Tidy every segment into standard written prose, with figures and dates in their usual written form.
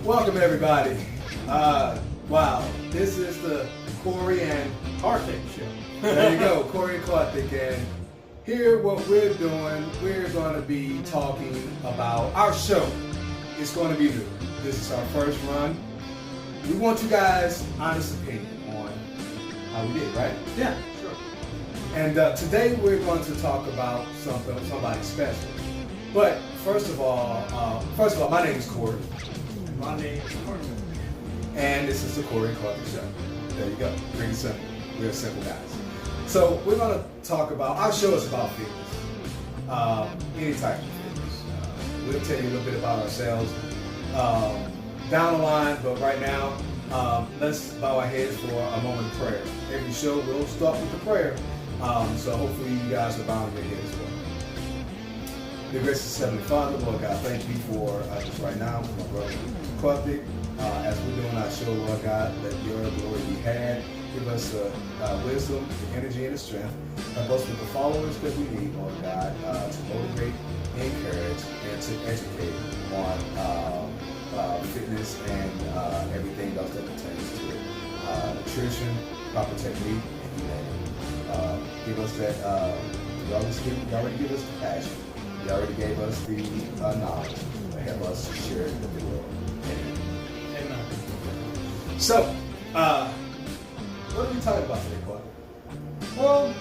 Welcome everybody. Wow, this is the Corey and Karthik show. there you go, Corey and Karthik, and here what we're doing, we're going to be talking about our show. It's going to be new. This is our first run. We want you guys' honest opinion on how we did, right? Yeah, sure. And today we're going to talk about somebody special. But first of all, my name is Corey. My name is Karthik. And this is the Corey and Karthik Show. There you go. Pretty simple. We're simple guys. So we're going to talk about, our show is about fitness. Any type of fitness. We'll tell you a little bit about ourselves down the line, but right now, let's bow our heads for a moment of prayer. Every show will start with a prayer. So hopefully you guys are bowing your heads as well. Dear gracious Heavenly Father, Lord God, thank you for just right now, for my brother Karthik. As we're doing our show, Lord God, let your glory be had. Give us wisdom, the energy, and the strength. Help us with the followers that we need, Lord God, to motivate, encourage, and to educate on fitness and everything else that pertains to it. Nutrition, proper technique, and you name it. Give us that, you already give us the passion. You already gave us the knowledge. Help us to share it with the world. Amen. Amen. So, what are we talking about today, Clark? Well,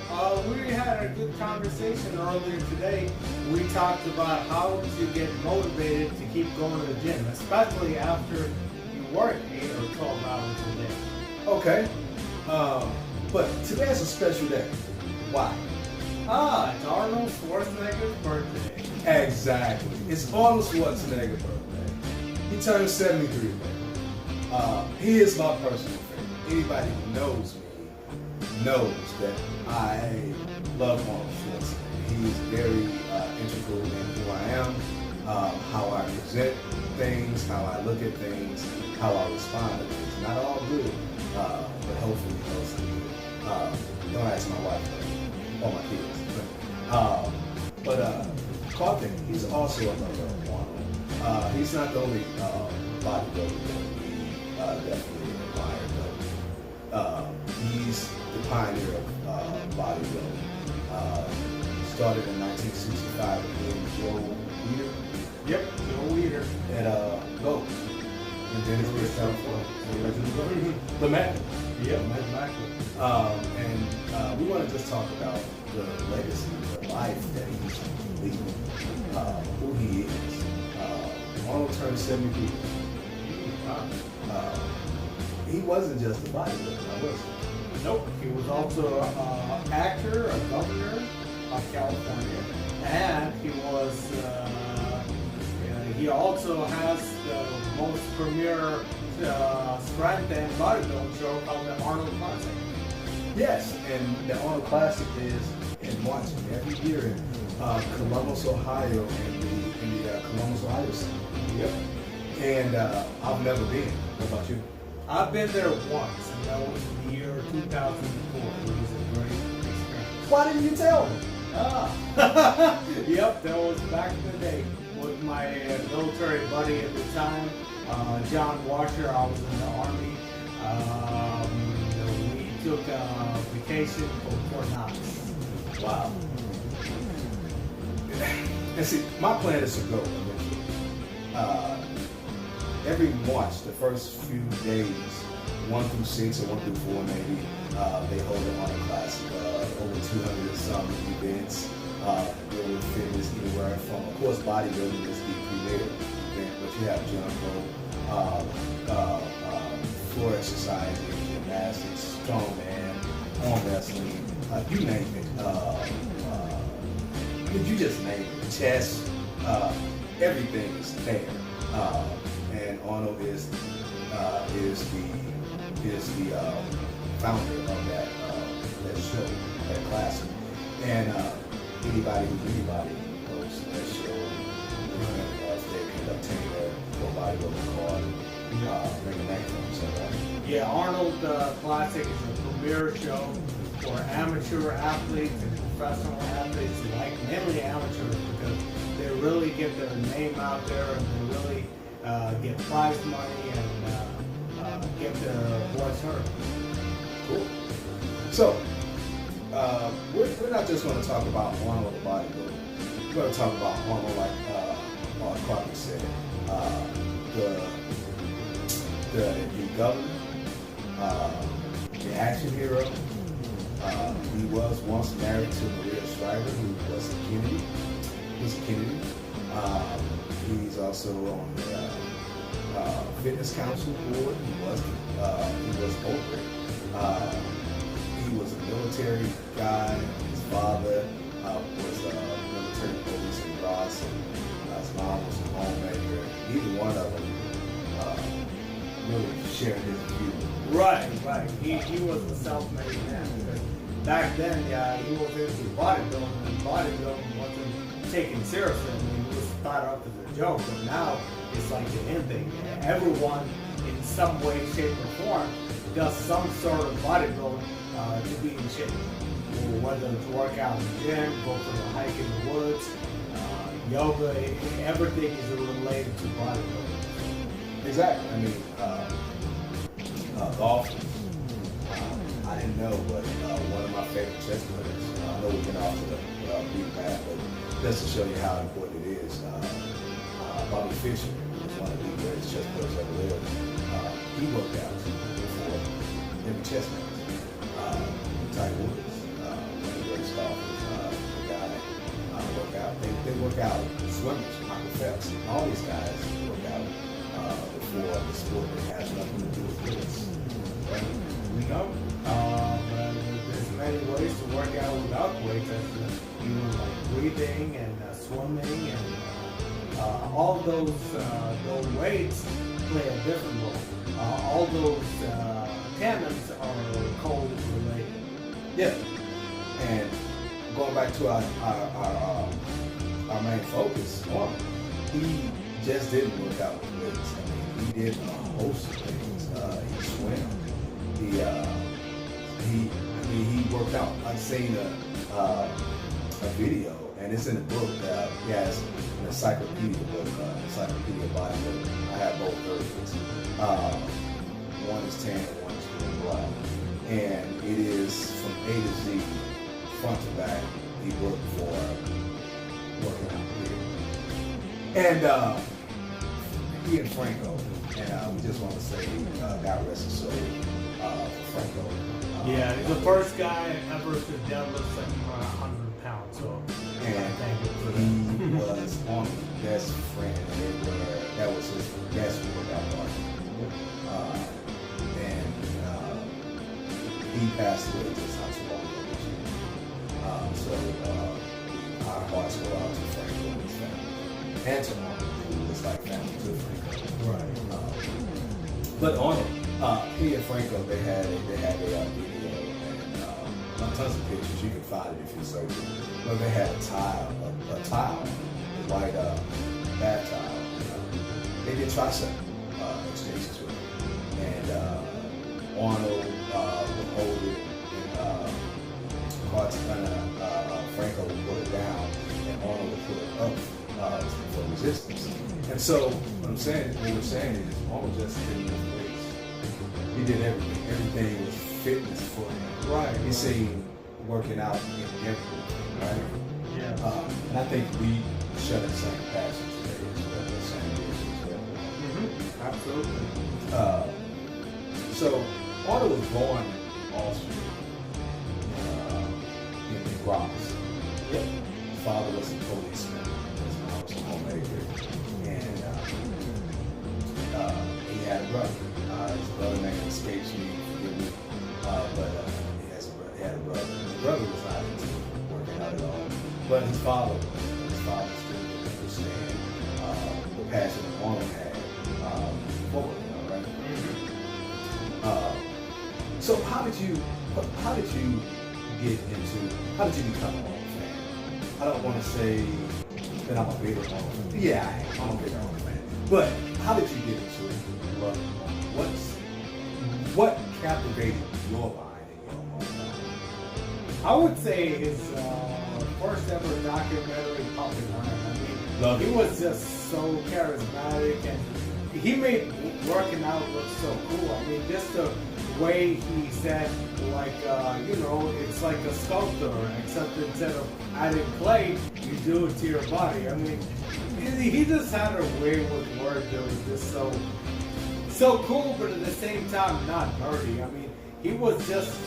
we had a good conversation earlier today. We talked about how to get motivated to keep going to the gym, especially after you work 8 or 12 hours a day. Okay. But today's a special day. Why? It's Arnold Schwarzenegger's birthday. Exactly. It's Arnold Schwarzenegger's birthday. He turned 73 today. He is my personal favorite. Anybody who knows me knows that I love Arnold Schwarzenegger. He's very integral in who I am, how I present things, how I look at things, how I respond to things. Not all good, but hopefully mostly good. Don't ask my wife or my kids. But Karthik, he's also a lover of Arnold. He's not the only bodybuilder that we definitely admire, but he's the pioneer of bodybuilding. Started in 1965 with Joe Weider. Yep, Joe Weider. At GOAT. And then it's based out for the original GOAT. The Mac. Yep, exactly. And we want to just talk about the legacy, the life that he's leading, who he is. Arnold turned 73. He wasn't just a bodybuilder, was he? Nope, he was also an actor, a governor of California, and he was. He also has the most premier strength and bodybuilding show called the Arnold Classic. Yes, and the Arnold Classic is in March every year in Columbus, Ohio, in the Columbus, Ohio Center. Yep. And I've never been. What about you? I've been there once, and that was in the year 2004. It was a great experience. Why didn't you tell me? Yep, that was back in the day with my military buddy at the time, John Washer. I was in the Army. We took a vacation for Fort Knox. Wow. And see, my plan is to go eventually. Every March, the first few days, 1 through 6 or 1 through 4 maybe, they hold an Arnold Classic, over 200 and some events, dealing with fitness anywhere from, of course, bodybuilding is the premier event, but you have jump rope, floor exercising, gymnastics, strongman, arm wrestling, you name it. You just name it. Chess, everything is there. And Arnold is the founder of that show, that classic. And anybody goes to that show, if they can obtain their bodybuilding card, bring a name for themselves, right? Yeah, Arnold Classic is a premier show for amateur athletes and professional athletes alike, mainly amateurs, because they really get their name out there and they really get prize money and get their voice heard. Cool. So, we're not just going to talk about Arnold the bodybuilder. We're going to talk about Arnold, like Carter said, the governor, the action hero. He was once married to Maria Shriver, who was a Kennedy. He's also on the fitness council board. He was over it. He was a military guy. His father was a military police in Ross, and his mom was a homemaker. Neither one of them really shared his view. Right. He was a self-made man. Because back then, he was into bodybuilding, and bodybuilding wasn't taken seriously. I mean, it was thought of as a joke, but now it's like the end thing. Everyone, in some way, shape, or form, does some sort of bodybuilding to be in shape. Whether it's work out in the gym, go for a hike in the woods, yoga, everything is related to bodybuilding. Exactly. I mean, golf. I didn't know, but one of my favorite chess players. I know we've been off to the beat path, but just to show you how important it is, Bobby Fischer was one of the greatest chess players ever lived. He worked out before every chess match. Tiger Woods, one of the greatest golfers, the guy work out. They work out. Swimmers, Michael Phelps, all these guys work out before the sport that has nothing to do with fitness. Right? We know. There's many ways to work out without weights. Even like breathing and swimming and all those weights play a different role. All those tandems are co-related. Yeah. And going back to our main focus, he just didn't work out with weights. I mean, he did a host of things. He swam. He worked out. I've seen a video, and it's in the book. He has an encyclopedia book, Encyclopedia of Bodybuilding. I have both versions. One is tan and one is blue black. And it is from A to Z, front to back. He worked for working out here. And he and Franco, and we just want to say, God rest his soul, Franco. He's the first guy ever to deadlift 100 pounds. So, and he was on his best friend, and that was his best workout partner. He passed away just not too long ago this year. So our hearts go out to Franco and his family, and to Arnold, who was like family to Franco. Right. But Arnold, he and Franco, they had a video and tons of pictures. You can find it if you search it. But they had a tile, a white bath tile. They did tricep exchanges with it, and Arnold would hold it, and Franco would put it down, and Arnold would put it up for resistance. And so what we're saying is Arnold just didn't lift weights. He did everything. Everything was fitness for him. Right. He seen working out in everything, right? Yeah. And I think we share the same passion today as well, the same vision as well. Mm-hmm. Absolutely. So Arnold was born in Austria, in Graz. Yep. His father was a policeman. His mom was a homemaker, and he had a brother. His brother name escapes me, forgive me, but he had a brother. His brother was not into working out at all, but his father was. His father still didn't understand the passion that Arnold had for working out, right? So how did you become an Arnold fan? I don't want to say that I'm a bigger Arnold fan. Yeah, I'm a bigger Arnold fan. But how did you get into loving Arnold? What captivated your mind and your Arnold? I would say his first ever documentary, Pumping Iron. I mean, he was just so charismatic, and he made working out look so cool. I mean, just the way he said, like, it's like a sculptor, except instead of adding clay, you do it to your body. I mean, he just had a way with words that was just so cool, but at the same time, not nerdy. I mean, he was just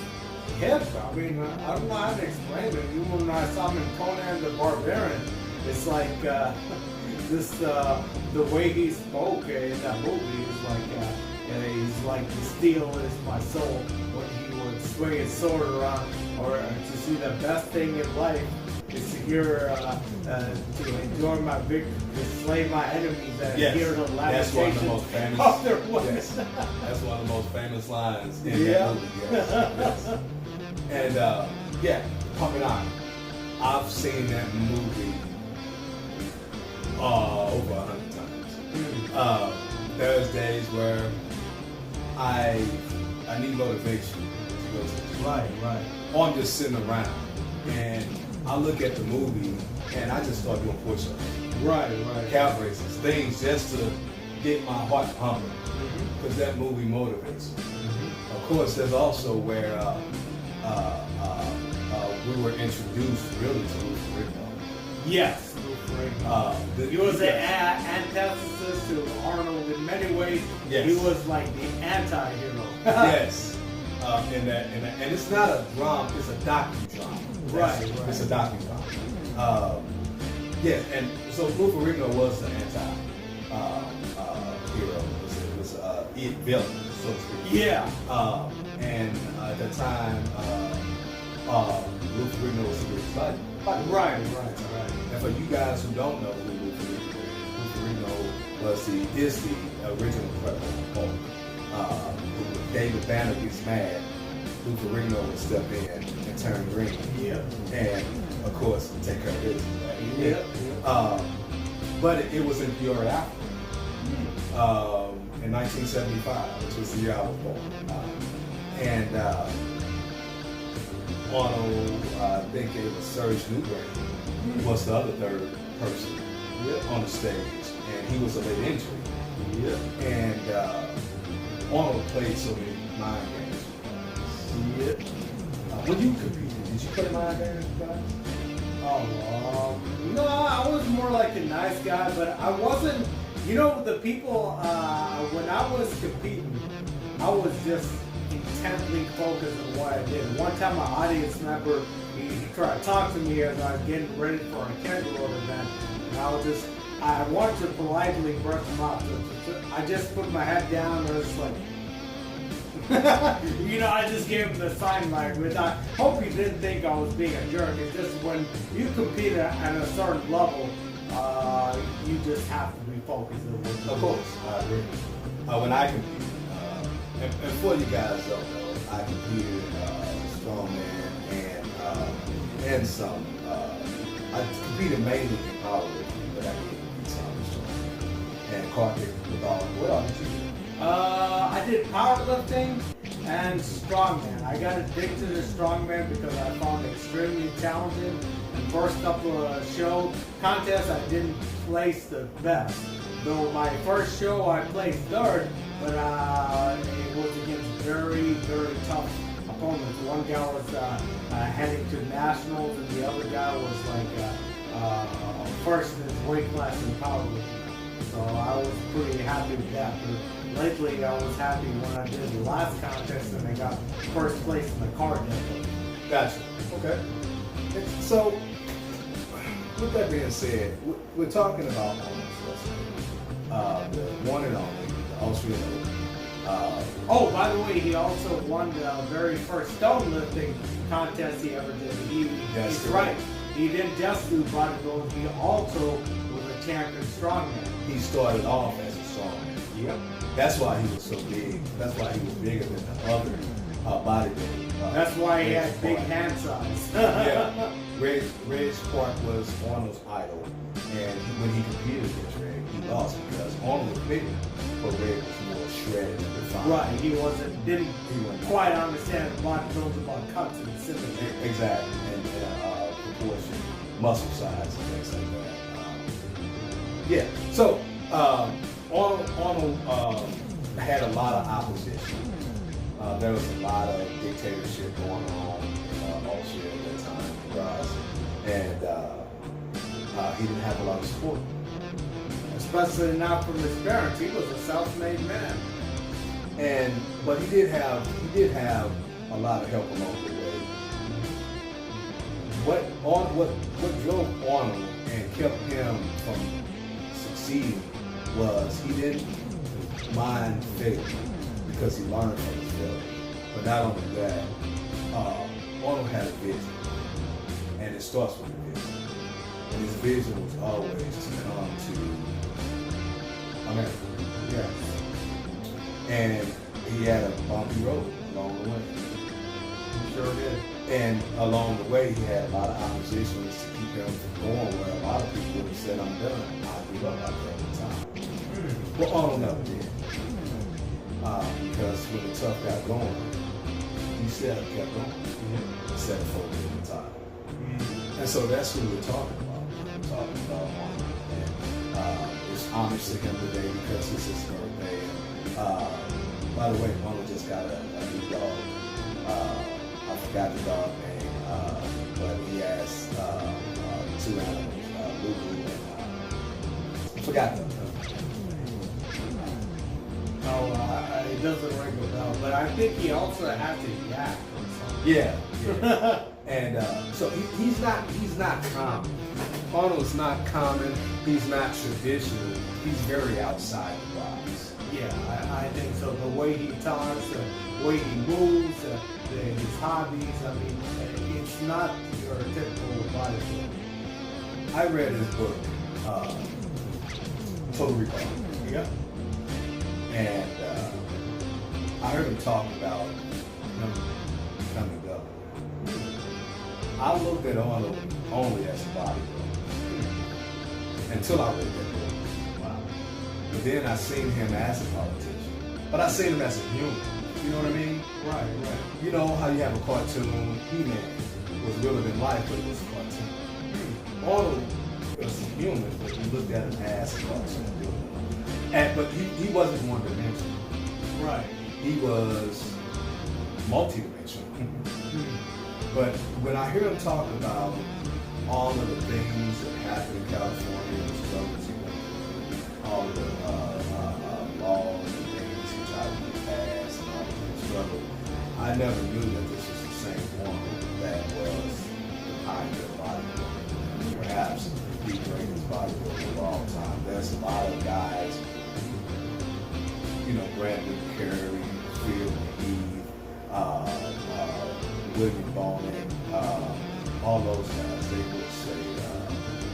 hip. I mean, I don't know how to explain it. Even when I saw him in Conan the Barbarian, it's like the way he spoke in that movie is like he's like, the steel is my soul. When he would swing his sword around, or to see the best thing in life is to hear to enjoy my victory, to slay my enemies, and hear the lamentation of their voice. That's one of the most famous lines in that movie. Yes. And Pumping Iron. I've seen that movie over 100 times. There's days where I need motivation to go to the gym. Right. Or I'm just sitting around and I look at the movie and I just start doing push-ups. Right. Calf raises, things just to get my heart pumping. Because that movie motivates me. Of course, there's also where we were introduced really to Lou Ferrigno. Yes, Lou Ferrigno. He was an antithesis to Arnold in many ways. Yes. He was like the anti-hero. Yes. And it's not a drama, it's a docudrama. Right. It's a docudrama. And so Lou Ferrigno was the anti-hero. It was a villain, so to speak. Yeah. And at the time, Lou Ferrigno was a good fighter. Right. And for you guys who don't know who Lou Ferrigno is the original Incredible Hulk. When David Banner gets mad, Lou Ferrigno would step in and turn green. Yep. And of course, take care of business. Right? Yep. But it was in Peoria, Africa. In 1975, which was the year I was born. Arnold, I think it was Serge Newberry, was the other third person on the stage, and he was a late injury. And Arnold played so many mind games. When you competed, did you play mind games, guys? No, I was more like a nice guy, but I wasn't. You know, the people, when I was competing, I was just intently focused on what I did. One time, my audience member, he tried to talk to me as I was getting ready for a casual event, and I wanted to politely brush him off. I just put my head down and I was like, I just gave him the sign language. I hope he didn't think I was being a jerk. It's just when you compete at a certain level, you just have to be focused on what you do. Of course, I agree. When I competed, and for you guys don't know, I competed strongman and some. I competed mainly in powerlifting, but I did compete some in strongman and cardio with all. What all did you do? I did powerlifting and strongman. I got addicted to strongman because I found it extremely challenging. And first couple of show contests, I didn't place the best. Though my first show, I placed third, but it was against very, very tough opponents. One guy was heading to nationals, and the other guy was like first in his weight class in powerlifting. So I was pretty happy with that. But lately, I was happy when I did the last contest and I got first place in the card deck. Gotcha. Okay. So, with that being said, we're talking about the one and only, the Austrian Open. By the way, he also won the very first stone lifting contest he ever did. He's right. He didn't just do bodybuilding, he also was a champion strongman. He started off as a strongman. Yep. That's why he was so big. That's why he was bigger than the other bodybuilders. That's why he had big hand size. Yeah. Reg Park was Arnold's idol, and when he competed against Reg, he lost because Arnold was bigger, but Reg was more shredded and refined. Right. He didn't quite understand the bodybuilding about cuts and symmetry. Exactly, and proportion, muscle size, and things like that. So Arnold had a lot of opposition. There was a lot of dictatorship going on in Austria at that time, and he didn't have a lot of support. Especially not from his parents. He was a self-made man. But he did have a lot of help along the way. What drove Arnold and kept him from succeeding was he didn't mind failure because he learned from his failure. But not only that, Arnold had a vision, and it starts with a vision. And his vision was always to come to America. Yes. And he had a bumpy road along the way. He sure did. And along the way, he had a lot of oppositions to keep him from going where a lot of people would have said, I'm done. I give up after all the time. Well, Arnold never did. Because when the tough got going, he still kept going. Instead of folding the time. And so that's who we're talking about. We're talking about Arnold. And it's homage to him today because it's his birthday. By the way, Arnold just got a new dog. I forgot the dog name, but he has two animals, Lulu and I forgot the name. It doesn't ring a bell, but I think he also has to yak or something. Yeah. And so he's not common. Arnold's not common. He's not traditional. He's very outside the box. Yeah, I think so. The way he talks, the way he moves, his hobbies, I mean, it's not your typical bodybuilder. I read his book, Total Recall. Yeah. And I heard him talk about becoming governor. I looked at Arnold only as a bodybuilder until I read that book. Wow. But then I seen him as a politician. But I seen him as a human. You know what I mean? Right. You know how you have a cartoon, He-Man was realer than life, but it was a cartoon. Arnold was a human, but you looked at him as a cartoon. But he wasn't one-dimensional. Right. He was multi-dimensional. But when I hear him talk about all of the things that happened in California, the struggles he went through, all of the laws and things he tried to get passed, and all of the struggle, I never knew that this was the same woman that was the pioneer of bodybuilding. Perhaps the greatest bodybuilder of all time. There's a lot of guys, you know, Brandon Carey, Phil Heath, William Bonin, all those guys, they will say,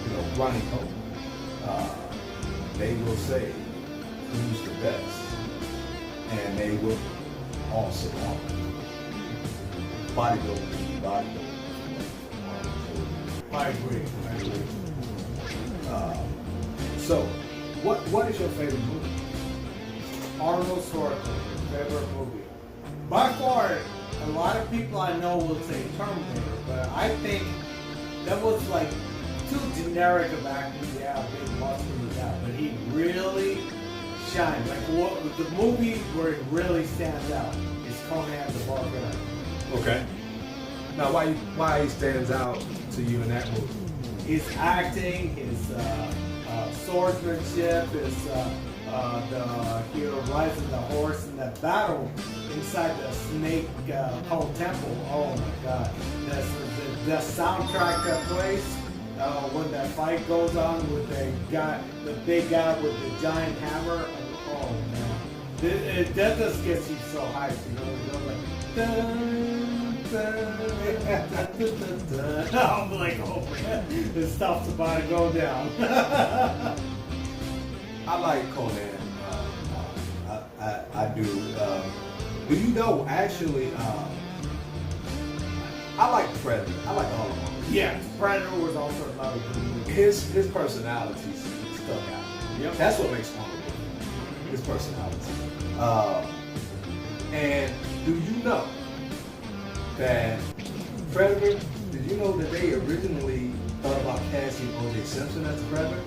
you know, Ronnie Cope, they will say who's the best, and they will all say Arnold. Bodybuilding is bodybuilding. I agree. So, what is your favorite movie? Arnold Schwarzenegger, favorite movie. By far, a lot of people I know will say Terminator, but I think that was like too generic of acting. Yeah, big muscle that, but he really shined. Like the movie where it really stands out is Conan the Barbarian. Okay. Now, why he stands out to you in that movie? His acting, his swordsmanship, his hero riding the horse in that battle inside the snake called temple. Oh my God! The soundtrack that plays when that fight goes on with the big guy with the giant hammer. Oh man, that just gets you so hyped. You know, like. I'm like, oh man, this stuff's about to go down. I like Conan. I do. Do you know, actually, I like Predator. I like all of them. Yeah, Predator was also another good movie. His personality stuck out. Yep. That's what makes Arnold different. His personality. And do you know that Predator, did you know that they originally thought about casting O.J. Simpson as the Predator?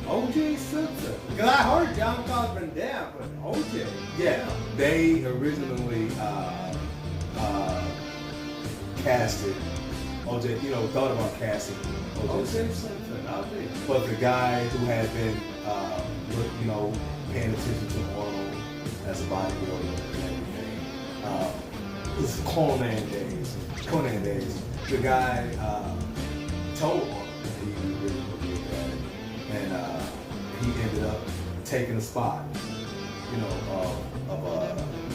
O.J. Simpson. Because I heard John Claude Van Damme, but O.J. Yeah, they originally casted O.J. Thought about casting O.J. Simpson. But the guy who had been, paying attention to Arnold as a bodybuilder and everything, this is Conan days. The guy told Arnold that he really would be at it, and he ended up taking a spot, of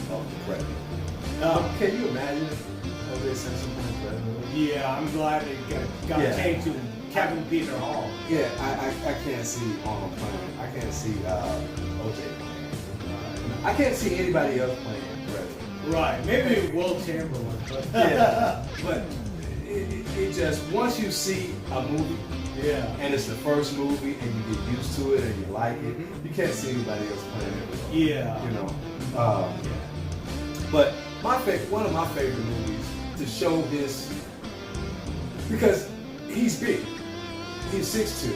the president. Can you imagine O.J. Simpson playing president? Yeah, I'm glad it got changed to Kevin Peter Hall. Yeah, I can't see Arnold playing. I can't see O.J. playing. I can't see anybody else playing president. Right, maybe Will Chamberlain. But Yeah, but it just, once you see a movie, and it's the first movie, and you get used to it and you like it, you can't see anybody else playing it. But one of my favorite movies to show his, because he's big. He's 6'2",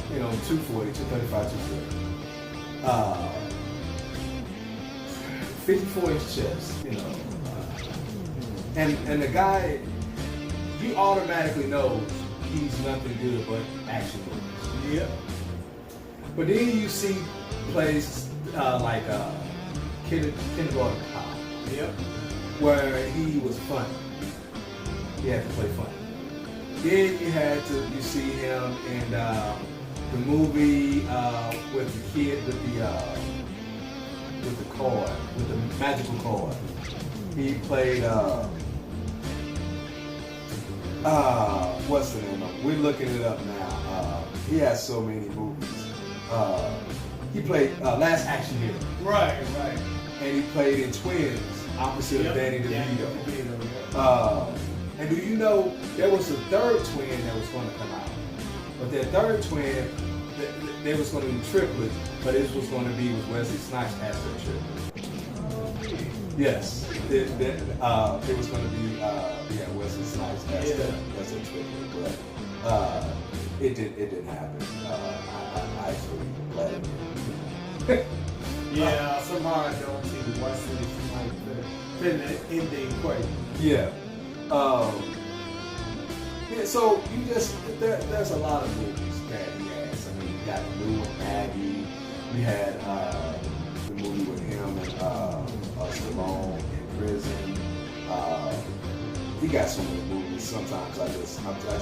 240, 235, 240. 54-inch chest, and the guy, you automatically know he's nothing good but action movies. Yep. But then you see plays like Kindergarten Cop. Yep. Where he was funny. He had to play funny. Then you see him in the movie with the kid with the card, with the magical card. He played what's the name of it? We're looking it up now. He has so many movies. He played Last Action Hero. Right. And he played in Twins, opposite of Danny DeVito. And do you know there was a third twin that was going to come out? But that third twin, they was going to be triplets, but it was going to be with Wesley Snipes as their triplet. Yes, it was going to be Wesley Snipes as their triplet, but it didn't happen. I actually glad it didn't. Yeah, somehow I don't see Wesley Snipes fit in the equation. Yeah. So there's a lot of movies that he has. I mean, you got the new one, Maggie. We had the movie with him and Stallone in prison. He got so many movies. Sometimes I just forget.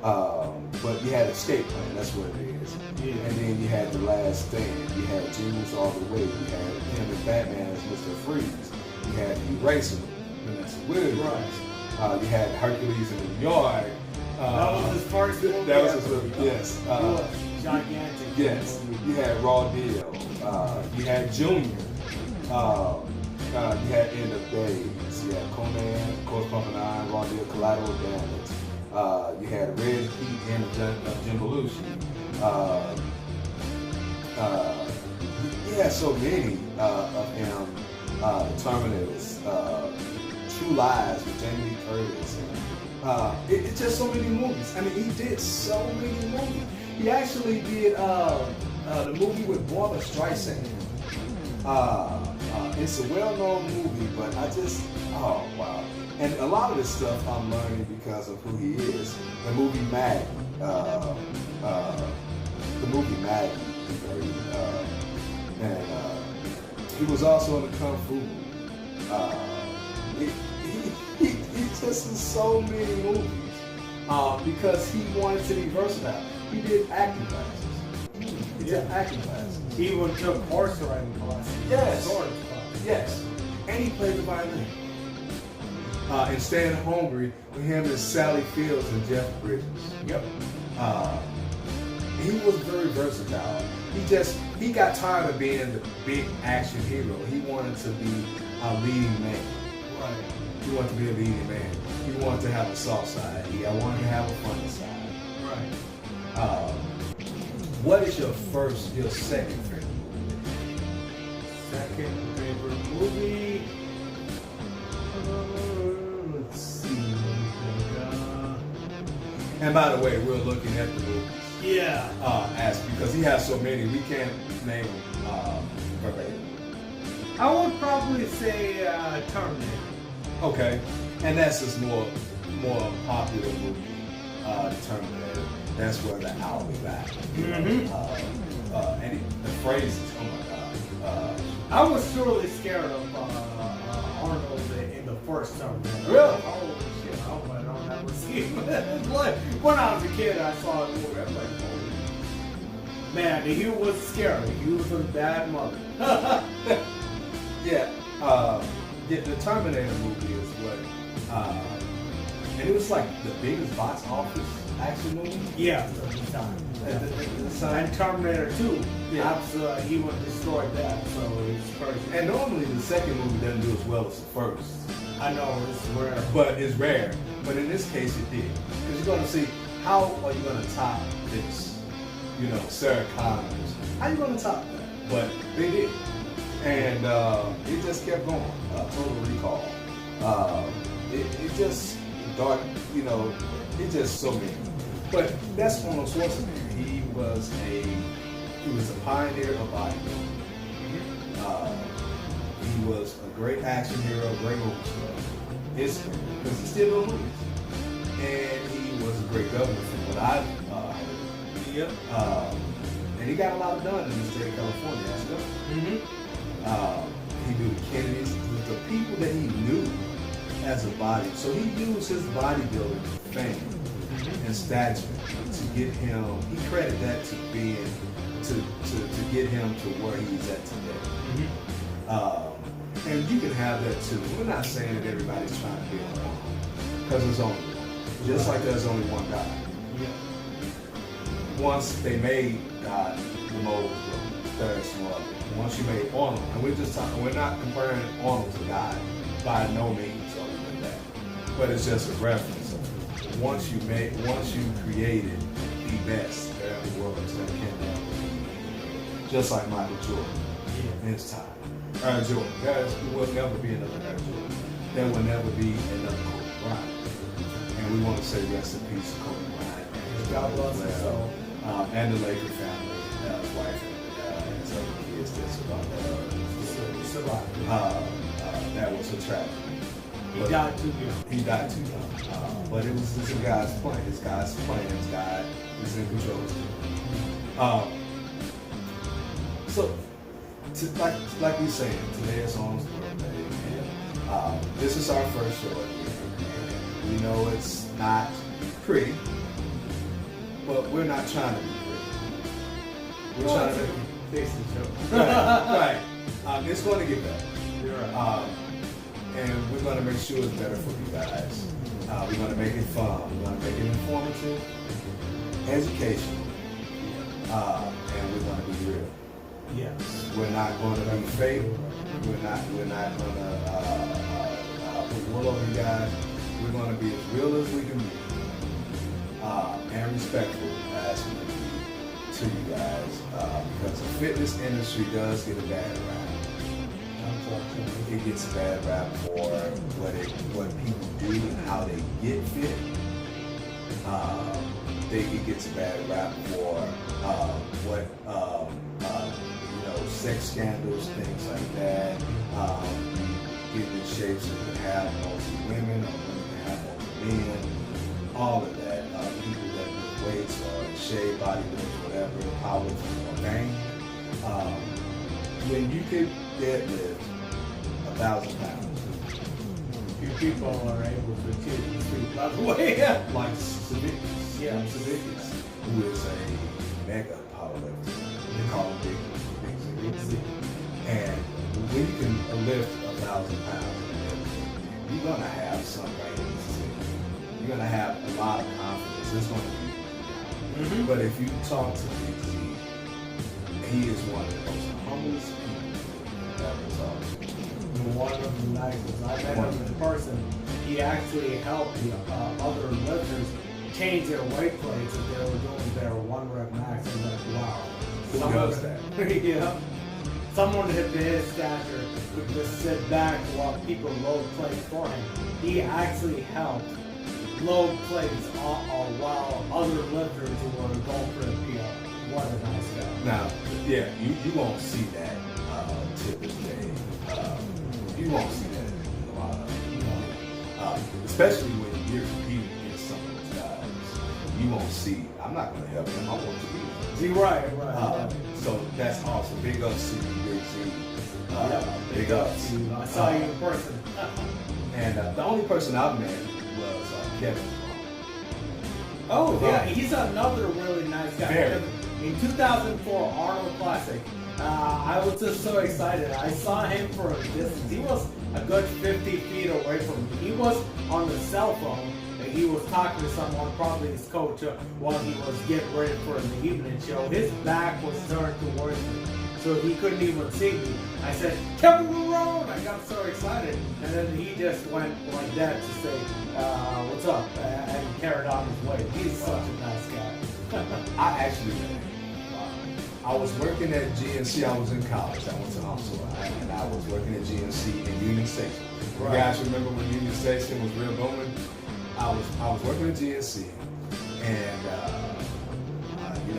But you had Escape Plan. That's what it is. Yeah. And then you had The Last Stand. You had Genius All the Way. You had him and Batman as Mr. Freeze. You had Eraser. Vanessa Williams. Right. You had Hercules in New York. That was his first movie. That was his movie, yes. Gigantic. Yes. You had Raw Deal. You had Junior. You had End of Days. You had Conan, of course, Pumping Iron, Raw Deal, Collateral Damage. You had Red Heat and Jim Belushi. So many of him. Terminators. True Lies with Jamie Lee Curtis. It's just so many movies. I mean, he did so many movies. He actually did the movie with Barbra Streisand. It's a well-known movie, but oh wow. And a lot of this stuff I'm learning because of who he is. The movie Maggie. He was also in the Kung Fu. He just in so many movies because he wanted to be versatile. He did acting classes. He did acting classes. He even took horse riding classes. Yes. Sword classes. Yes. And he played the violin. And Staying Hungry with him and Sally Fields and Jeff Bridges. Yep. He was very versatile. He got tired of being the big action hero. He wanted to be a leading man. Right. He wanted to be a leading man. He wanted to have a soft side. He wanted to have a funny side. Right. What is your second favorite movie? Second favorite movie? Let's see. And by the way, we're looking at the movies. Yeah. As because he has so many, we can't name them verbatim. I would probably say Terminator. Okay, and that's his more popular movie, Terminator. That's where the "I'll be back." Mm-hmm. And the phrases, oh my God. I was surely scared of Arnold in the first Terminator. Really? Holy shit! I hope I don't ever see him. When I was a kid, I saw it movie. I'm like, holy man, he was scary. He was a bad mother. Yeah, the Terminator movie is what, and it was like the biggest box office action movie. Yeah, at the time. And Terminator 2, Yeah. absolutely, he would destroy that. So it's crazy. And normally the second movie doesn't do as well as the first, I know it's rare. but it's rare. But in this case, it did, because you're going to see how are you going to top this, Sarah Connors. How you going to top that? But they did. And it just kept going. Total Recall. It just dark, it just so many. But that's Arnold Schwarzenegger. He was a pioneer of bodybuilding. He was a great action hero, great movie star. Because he still doing movies. And he was a great governor from what I've heard. Yep. And he got a lot done in the state of California as well. Mm-hmm. He knew the Kennedys, the people that he knew as a body. So he used his bodybuilding fame and stature to get him. He credited that to being to get him to where he's at today. And you can have that too. We're not saying that everybody's trying to be on one, because there's only one. Just like there's only one God. Yeah. Once they made God, the mold was broken. There's no other. Once you made Arnold, and we're not comparing Arnold to God by no means other than that. But it's just a reference. Once you created the best there in the world, it's going to come down. Just like Michael Jordan in his time. Air Jordan. There will never be another Air Jordan. There will never be another Kobe Bryant. And we want to say rest in peace to Kobe Bryant. God bless his soul. And the Laker family, his wife and his other kids that survived. That was a tragedy. He died too young. He died too young. But it's God's plan. It's God's plan. God is in control. So, like we said, today is Arnold's birthday. And, this is our first show again. And we know it's not pretty, but we're not trying to be pretty. We're trying to fix the show. right. It's going to get better. You're right. And we're going to make sure it's better for you guys. We're going to make it fun. We're going to make it informative, educational, and we're going to be real. Yes. We're not going to be fake. We're not going to put wool over you guys. We're going to be as real as we can be, and respectful as we can be to you guys, because the fitness industry does get a bad rap. It gets a bad rap for what people do and how they get fit. It gets a bad rap for sex scandals, things like that. Getting in shape so you can have mostly women or women can have mostly men. All of that. People that lift weights or shave, bodybuilders, whatever, powerlifting or vain. When you can deadlift 1,000 pounds. Few people are able to achieve the street, by the way. Like Savickas. Yeah. Savickas, who is a mega powerlifter. They call him Big Zig. And when you can lift 1,000 pounds, you're going to have some ratings. You're going to have a lot of confidence. It's going to be. But if you talk to Big Z, he is one of the most humblest people you've ever talked to. One of the nicest. I met him in person. He actually helped the other lifters change their weight plates if they were doing their 1 rep max. I'm like, wow. Who does that? Yeah. Someone his stature would just sit back while people load plates for him. He actually helped load plates while other lifters were going for the PR. What a nice guy. Now, yeah, you won't see that to this day. You won't see that in a lot of, especially when you're competing against some of those guys. You won't see. I'm not going to help him. I want to be. Right. So that's awesome. Big ups to you, Big Z. Big ups. I saw you in person. And the only person I've met was Kevin. Oh, yeah, he's another really nice guy. Very. In 2004 Arnold Classic, I was just so excited. I saw him for a distance. He was a good 50 feet away from me. He was on the cell phone. He was talking to someone, probably his coach, while he was getting ready for the evening show. His back was turned towards me, so he couldn't even see me. I said, Kevin Marone! I got so excited. And then he just went like that to say, what's up? And carried on his way. He's such a nice guy. I actually, I was working at GNC. I was in college. I went to Oxford, and I was working at GNC in Union Station. You guys remember when Union Station was real booming? I was working at GNC, and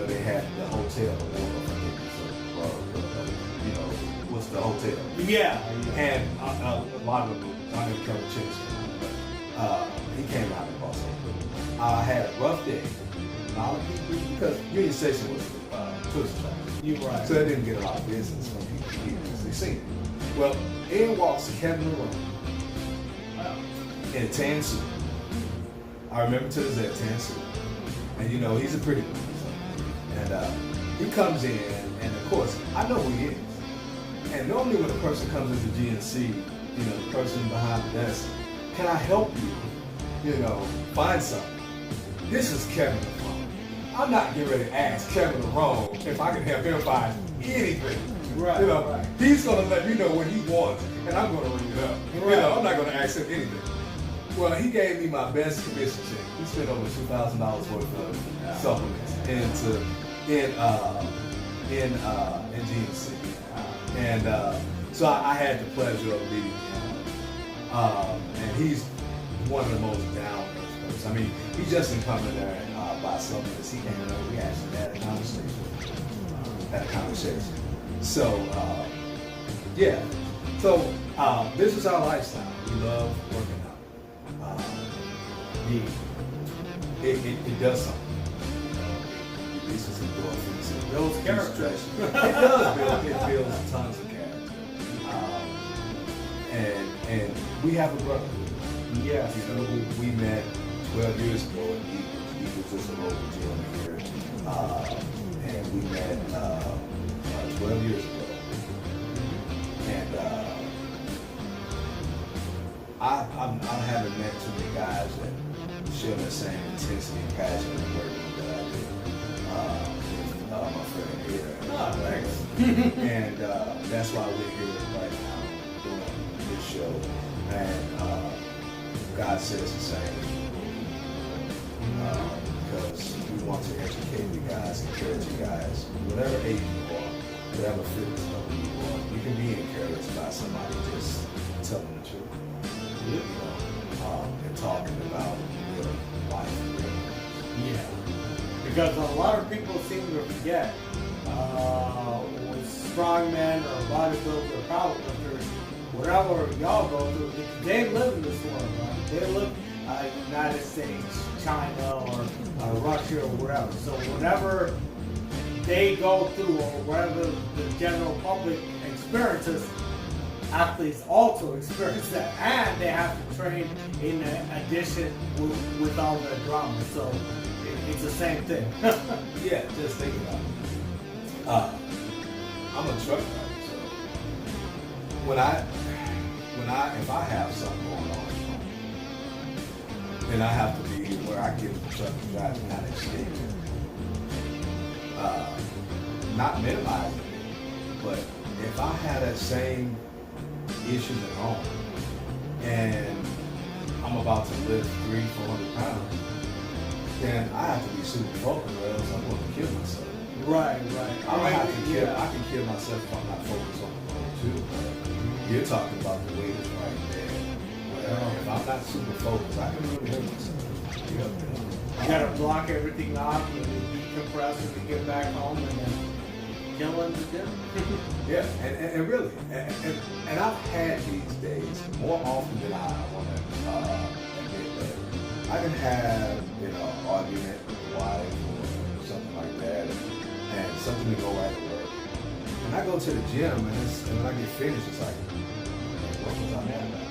they had the hotel, what's the hotel? Yeah. And a lot of them, I didn't come to change he came out in Boston. I had a rough day. A lot of people, because Union Station was tourist attraction. You're right. So they didn't get a lot of business from people here because they seen it. Well, in walks Kevin Marone in a tan suit. I remember to this day, a tan suit. And he's a pretty one. And he comes in, and of course, I know who he is. And normally when a person comes into GNC, the person behind the desk, can I help you, find something? This is Kevin Marone. I'm not getting ready to ask Kevin Marone if I can help him find anything. Right, right. He's going to let me know what he wants, and I'm going to ring it up. Right. I'm not going to ask him anything. Well, he gave me my best commission check. He spent over $2,000 worth of supplements in GNC. And so I had the pleasure of meeting him. And he's one of the most down experts. I mean, he just didn't come in there and buy supplements. He came in there, we actually had a conversation. So, yeah. So, this is our lifestyle. We love working out. It does something. It releases endorphins. It builds character. It builds tons of character. And we have a brother. Yes. We met 12 years ago at Eagles. Eagles is a local gym here. And we met 12 years ago. And I haven't met too many guys that share the same intensity and passion and working that I do with my friend here. Oh, thanks. And that's why we're here right now doing this show. And God says the same. Because we want to educate you guys, encourage you guys, whatever age you are, whatever fitness level you are, you can be encouraged by somebody just telling the truth. And talking about real life. Yeah. Because a lot of people seem to forget with strongmen or bodybuilders or powerlifters, whatever y'all go through, they live in this world, right? They live United States, China, or Russia, or whatever. So whatever they go through, or whatever the general public experiences, athletes also experience that, and they have to train in addition with all the drama. So it's the same thing. Yeah, just think about it. I'm a truck driver, so if I have something going on, then I have to be where I get the truck and drive and kind of escape it. Not minimizing it, but if I had that same issues at home and I'm about to lift 300-400 pounds, then I have to be super focused or else I'm going to kill myself. Right. I can kill myself if I'm not focused on the road too. But you're talking about the weight is right there. Well, if I'm not super focused, I can really hurt myself. You gotta block everything off and decompress when you get back home and then kill in the gym. Yeah, and really, and I've had these days more often than I want to admit, but I can have, an argument with the wife or something like that, and something to go right at work. When I go to the gym and when I get finished, it's like, what was I mad about?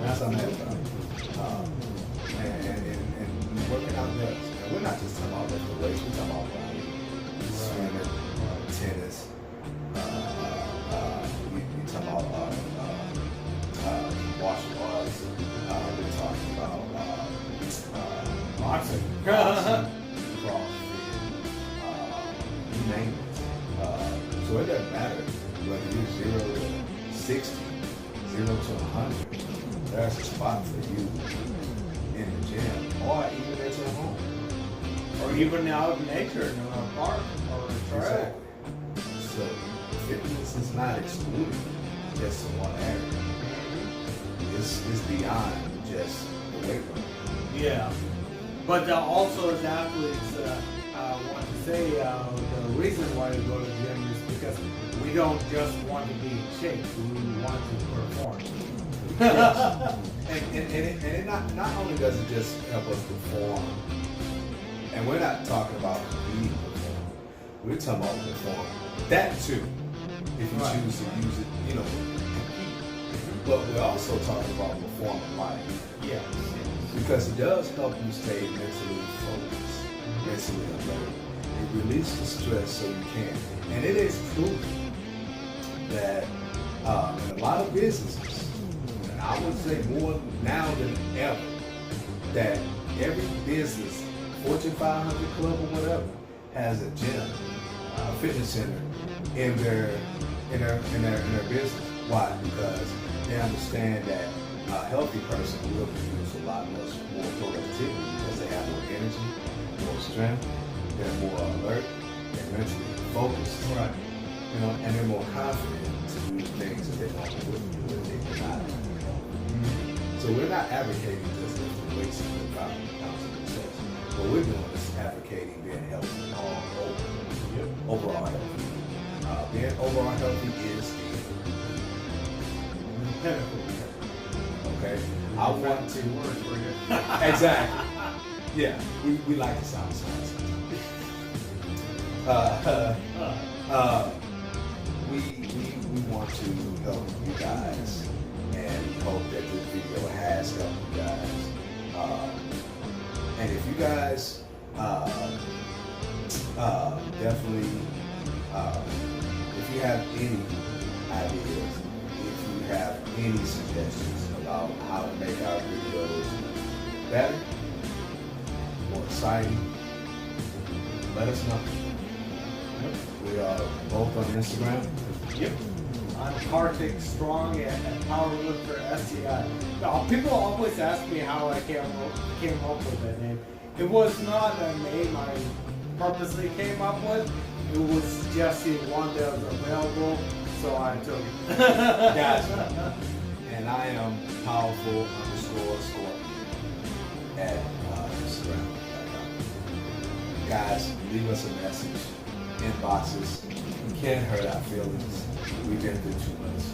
That's what I'm mad about. And working out does. And we're not just talking about lifting weights, we're talking about running, swimming, tennis. You talking about martial arts. We're talking about Boxing. CrossFit, you name it. So it doesn't matter whether you're 0 to 60, 0 to 100. There's a spot for you in the gym, or even at your home, Or even out in nature in a park or a trail. Exactly. So fitness is not excluded just in one area. It's beyond just the weight room. Yeah. But also as athletes, I want to say the reason why we go to the gym is because we don't just want to be in shape, we want to perform. Yes. and it not only does it just help us perform, and we're not talking about competing perform, we're talking about perform. That too, if you Right. choose to use it, compete. But we're also talking about performing life. Yes. Because it does help you stay mentally focused, mentally alert. It releases the stress so you can. And it is proven that in a lot of businesses, and I would say more now than ever, that every business, Fortune 500 club or whatever, has a gym, a fitness center in their business. Why? Because they understand that a healthy person will produce a lot more productivity because they have more energy, more strength, they're more alert, they're mentally focused, Right. and they're more confident to do the things that they normally wouldn't do if they did not. So we're not advocating just lifting weights and lift out pounds of success. What we're doing is advocating being healthy all over, overall healthy. Being overall healthy is the okay. I want to work for you. exactly. Yeah, we like the sound science. We want to help you guys, and we hope that this video has helped you guys. And if you guys definitely, if you have any ideas, if you have any suggestions about how to make our videos better, more exciting, let us know. We are both on Instagram. Yep. I'm Kartik Strong at Powerlifter STI. Now, people always ask me how I came up with that name. It was not a name I purposely came up with. It was just the one that was available, so I took it. Gotcha. And I am powerful_scorpion at Instagram. Guys, leave us a message. Inboxes. We can't hurt our feelings. We've been through too much.